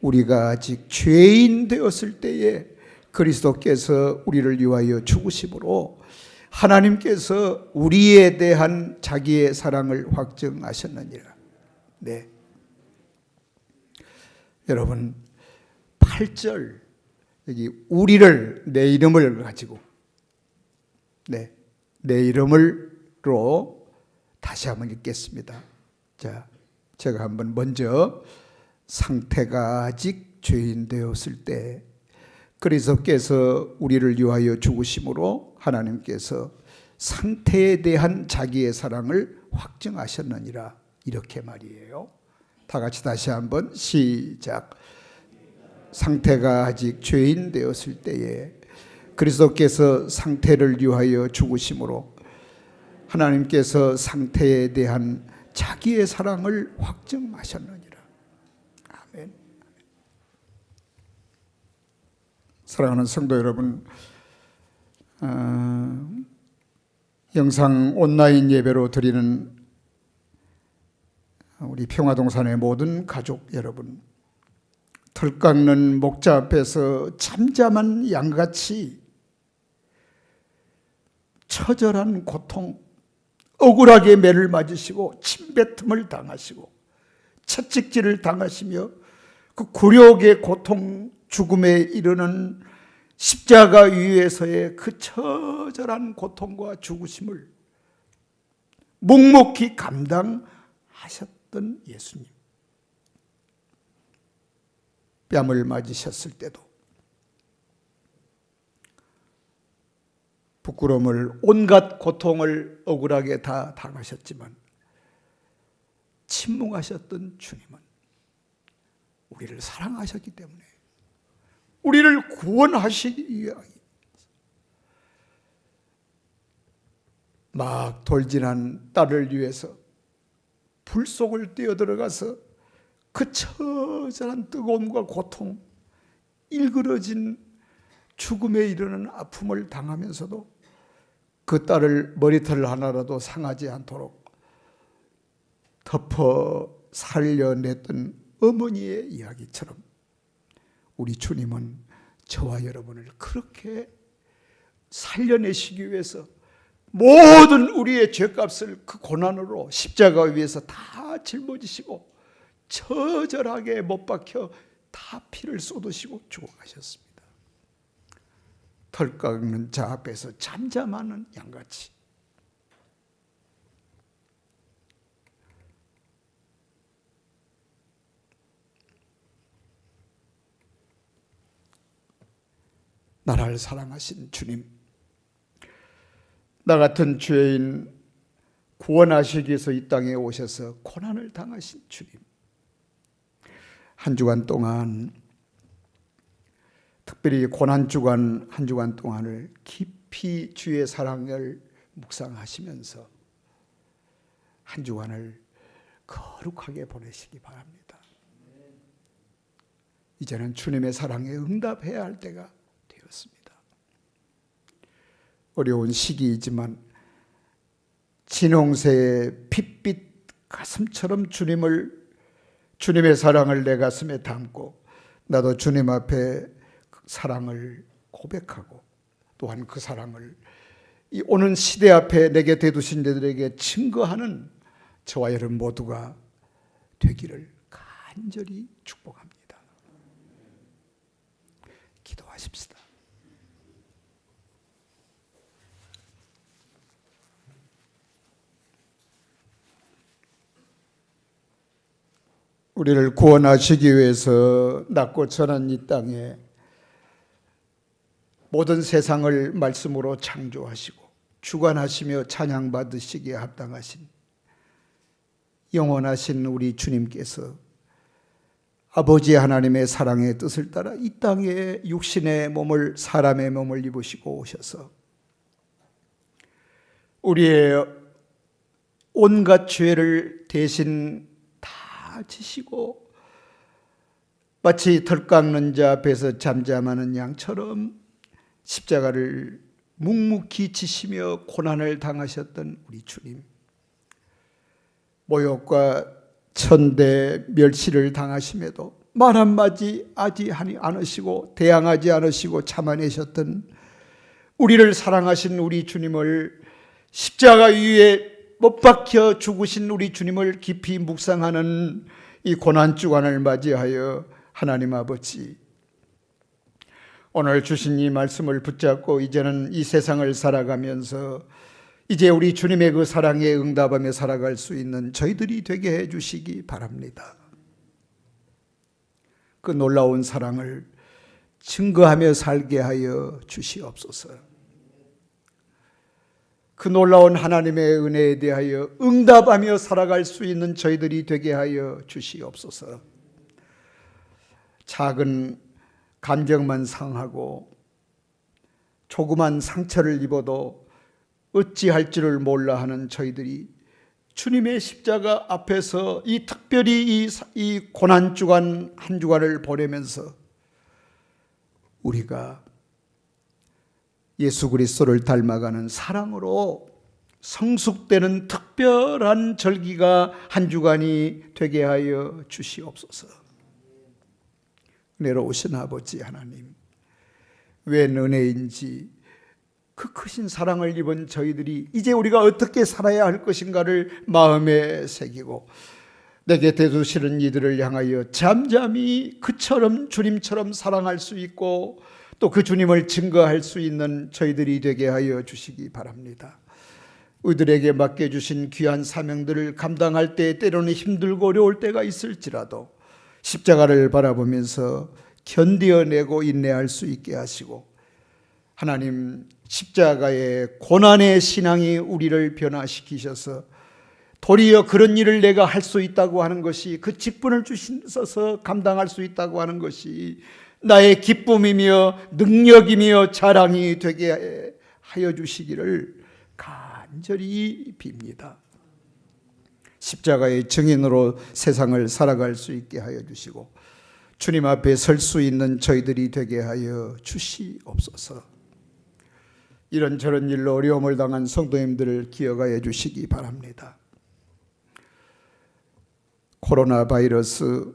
우리가 아직 죄인 되었을 때에 그리스도께서 우리를 위하여 죽으심으로 하나님께서 우리에 대한 자기의 사랑을 확증하셨느니라. 네. 여러분 8절 여기 우리를, 내 이름을 가지고 내 이름을로 다시 한번 읽겠습니다. 자, 제가 한번 먼저 상태가 아직 죄인 되었을 때 그리스도께서 우리를 위하여 죽으심으로 하나님께서 상태에 대한 자기의 사랑을 확증하셨느니라, 이렇게 말이에요. 다 같이 다시 한번 시작. 상태가 아직 죄인 되었을 때에 그리스도께서 상태를 위하여 죽으심으로 하나님께서 상태에 대한 자기의 사랑을 확증하셨느니라. 아멘. 사랑하는 성도 여러분, 영상 온라인 예배로 드리는 우리 평화동산의 모든 가족 여러분, 털 깎는 목자 앞에서 잠잠한 양같이 처절한 고통, 억울하게 매를 맞으시고 침뱉음을 당하시고 채찍질을 당하시며 그 굴욕의 고통, 죽음에 이르는 십자가 위에서의 그 처절한 고통과 죽으심을 묵묵히 감당하셨던 예수님, 뺨을 맞으셨을 때도 부끄러움을, 온갖 고통을 억울하게 다 당하셨지만 침묵하셨던 주님은 우리를 사랑하셨기 때문에 우리를 구원하시기 위하여 막 돌진한 딸을 위해서 불 속을 뛰어들어가서 그 처절한 뜨거움과 고통, 일그러진 죽음에 이르는 아픔을 당하면서도 그 딸을 머리털 하나라도 상하지 않도록 덮어 살려냈던 어머니의 이야기처럼 우리 주님은 저와 여러분을 그렇게 살려내시기 위해서 모든 우리의 죄값을 그 고난으로 십자가 위에서 다 짊어지시고 처절하게 못 박혀 다 피를 쏟으시고 죽어가셨습니다. 털 깎는 자 앞에서 잠잠하는 양같이 나를 사랑하신 주님, 나 같은 죄인 구원하시기 위해서 이 땅에 오셔서 고난을 당하신 주님, 한 주간 동안 특별히 고난주간 한 주간 동안을 깊이 주의 사랑을 묵상하시면서 한 주간을 거룩하게 보내시기 바랍니다. 이제는 주님의 사랑에 응답해야 할 때가 되었습니다. 어려운 시기이지만 진홍새의 핏빛 가슴처럼 주님의 사랑을 내 가슴에 담고 나도 주님 앞에 그 사랑을 고백하고 또한 그 사랑을 이 오는 시대 앞에 내게 대두신 자들에게 증거하는 저와 여러분 모두가 되기를 간절히 축복합니다. 기도하십시다. 우리를 구원하시기 위해서 낮고 천한 이 땅에 모든 세상을 말씀으로 창조하시고 주관하시며 찬양받으시기에 합당하신 영원하신 우리 주님께서 아버지 하나님의 사랑의 뜻을 따라 이 땅에 육신의 몸을, 사람의 몸을 입으시고 오셔서 우리의 온갖 죄를 대신 다 지시고 마치 털 깎는 자 앞에서 잠잠하는 양처럼 십자가를 묵묵히 지시며 고난을 당하셨던 우리 주님, 모욕과 천대 멸시를 당하심에도 말 한마디 하지 않으시고 대항하지 않으시고 참아내셨던 우리를 사랑하신 우리 주님을, 십자가 위에 못 박혀 죽으신 우리 주님을 깊이 묵상하는 이 고난주간을 맞이하여 하나님 아버지, 오늘 주신 이 말씀을 붙잡고 이제는 이 세상을 살아가면서 이제 우리 주님의 그 사랑에 응답하며 살아갈 수 있는 저희들이 되게 해 주시기 바랍니다. 그 놀라운 사랑을 증거하며 살게 하여 주시옵소서. 그 놀라운 하나님의 은혜에 대하여 응답하며 살아갈 수 있는 저희들이 되게 하여 주시옵소서. 작은 감정만 상하고 조그만 상처를 입어도 어찌할 줄을 몰라 하는 저희들이 주님의 십자가 앞에서 이 특별히 이 고난주간 한 주간을 보내면서 우리가 예수 그리스도를 닮아가는 사랑으로 성숙되는 특별한 절기가 한 주간이 되게 하여 주시옵소서. 은혜로우신 아버지 하나님, 웬 은혜인지 그 크신 사랑을 입은 저희들이 이제 우리가 어떻게 살아야 할 것인가를 마음에 새기고 내게 대두시는 이들을 향하여 잠잠히 그처럼 주님처럼 사랑할 수 있고 또 그 주님을 증거할 수 있는 저희들이 되게 하여 주시기 바랍니다. 우리들에게 맡겨주신 귀한 사명들을 감당할 때 때로는 힘들고 어려울 때가 있을지라도 십자가를 바라보면서 견디어내고 인내할 수 있게 하시고 하나님 십자가의 고난의 신앙이 우리를 변화시키셔서 도리어 그런 일을 내가 할 수 있다고 하는 것이, 그 직분을 주셔서 감당할 수 있다고 하는 것이 나의 기쁨이며 능력이며 자랑이 되게 하여 주시기를 간절히 빕니다. 십자가의 증인으로 세상을 살아갈 수 있게 하여 주시고 주님 앞에 설 수 있는 저희들이 되게 하여 주시옵소서. 이런저런 일로 어려움을 당한 성도님들을 기억하여 주시기 바랍니다. 코로나 바이러스,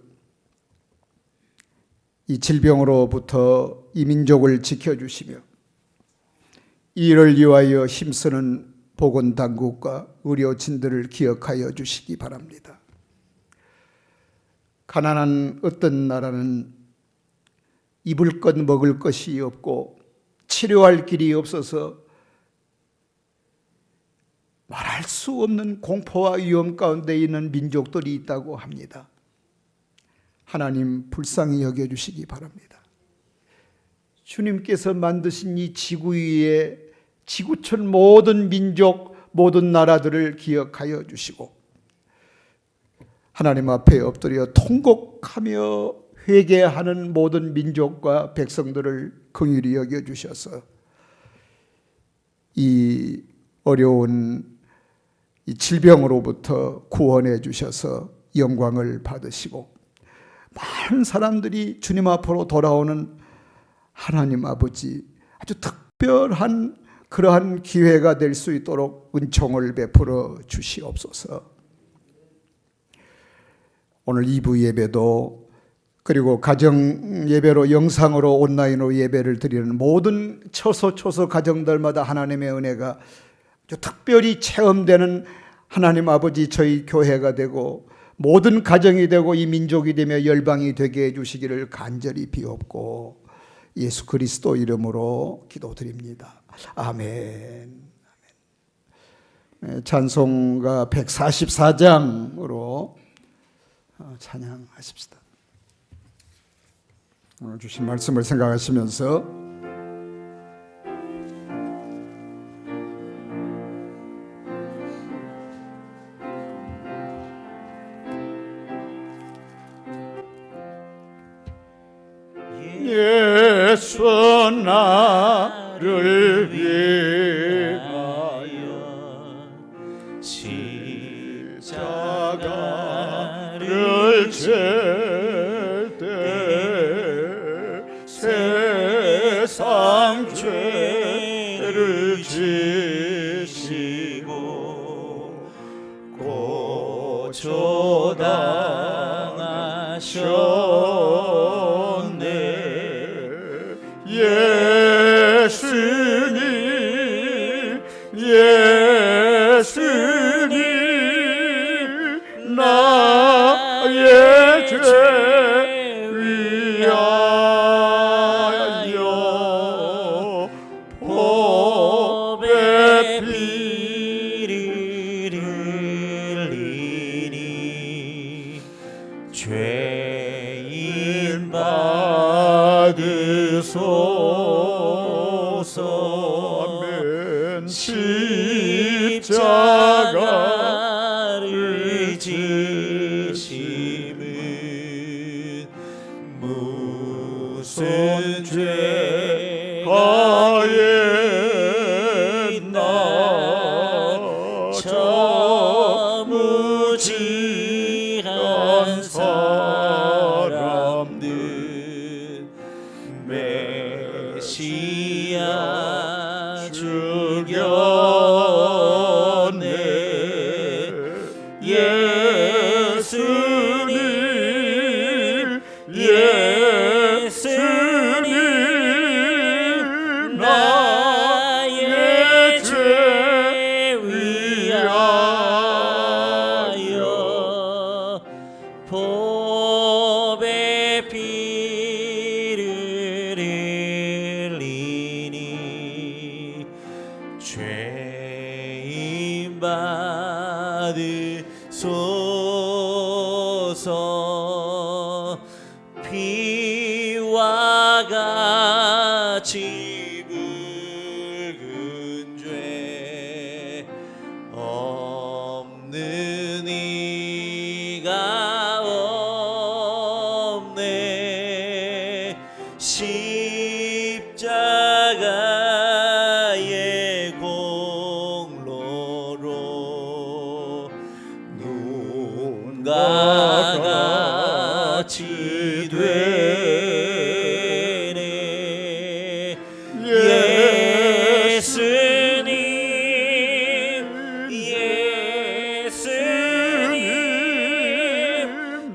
이 질병으로부터 이 민족을 지켜주시며 이를 위하여 힘쓰는 보건당국과 의료진들을 기억하여 주시기 바랍니다. 가난한 어떤 나라는 입을 것 먹을 것이 없고 치료할 길이 없어서 말할 수 없는 공포와 위험 가운데 있는 민족들이 있다고 합니다. 하나님 불쌍히 여겨주시기 바랍니다. 주님께서 만드신 이 지구 위에 지구촌 모든 민족, 모든 나라들을 기억하여 주시고 하나님 앞에 엎드려 통곡하며 회개하는 모든 민족과 백성들을 긍휼히 여겨주셔서 이 어려운 이 질병으로부터 구원해 주셔서 영광을 받으시고 많은 사람들이 주님 앞으로 돌아오는 하나님 아버지 아주 특별한 그러한 기회가 될 수 있도록 은총을 베풀어 주시옵소서. 오늘 2부 예배도 그리고 가정 예배로 영상으로 온라인으로 예배를 드리는 모든 처소 가정들마다 하나님의 은혜가 아주 특별히 체험되는 하나님 아버지 저희 교회가 되고 모든 가정이 되고 이 민족이 되며 열방이 되게 해주시기를 간절히 비옵고 예수 그리스도 이름으로 기도드립니다. 아멘. 찬송가 144장으로 찬양하십시다. 오늘 주신 말씀을 생각하시면서 예수 나를 위하여 십자가를 질 때 세상 죄를 지시고 고초당하셨네. 예수님 나의 죄 위하여 보배 피를 흘리니 죄인 받으소서. 아멘. 십자가를 지심은 무슨 죄가 있나 저 무지한 사람들 메시아 죽였네. 예수님 나의 죄 위하여 보배 피를 흘리니 죄인 받으소서. 피와 같이 예수님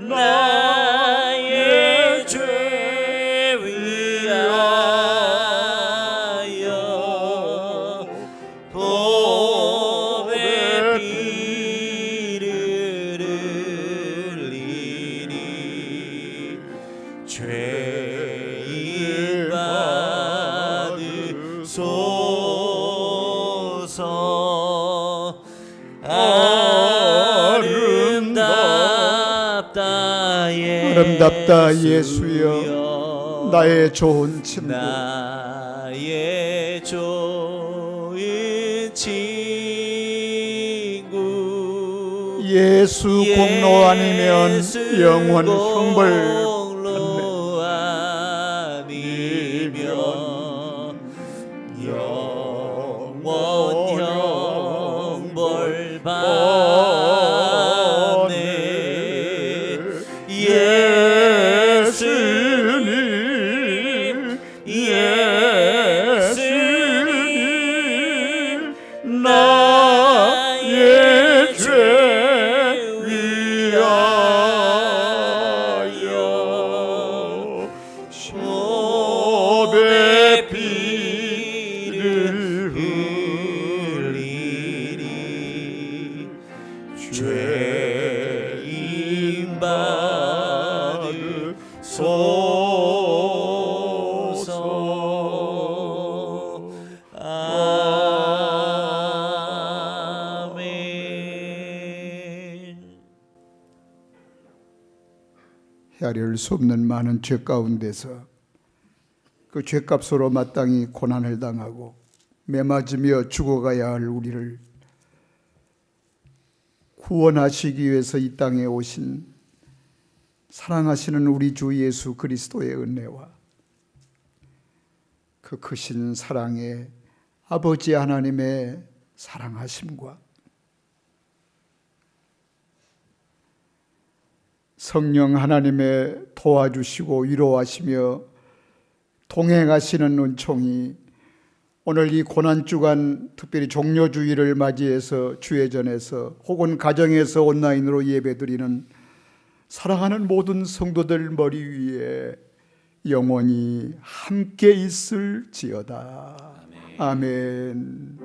나의 죄 위하여 보배 피를 흘리니 죄인 받으소서. 아름답다 예수여 나의 좋은 친구 나의 좋은 친구 예수 공로 아니면 영원 형벌 공로 아니면 영원 형벌 받네. 예수님 나의 죄 위하여 보배 피를 흘리니 죄인 받으소서. 아멘. 헤아릴 수 없는 많은 죄 가운데서 그 죄값으로 마땅히 고난을 당하고 매맞으며 죽어가야 할 우리를 구원하시기 위해서 이 땅에 오신 사랑하시는 우리 주 예수 그리스도의 은혜와 그 크신 사랑의 아버지 하나님의 사랑하심과 성령 하나님의 도와주시고 위로하시며 동행하시는 은총이 오늘 이 고난주간 특별히 종료주일을 맞이해서 주회전에서 혹은 가정에서 온라인으로 예배드리는 사랑하는 모든 성도들 머리 위에 영원히 함께 있을지어다. 아멘.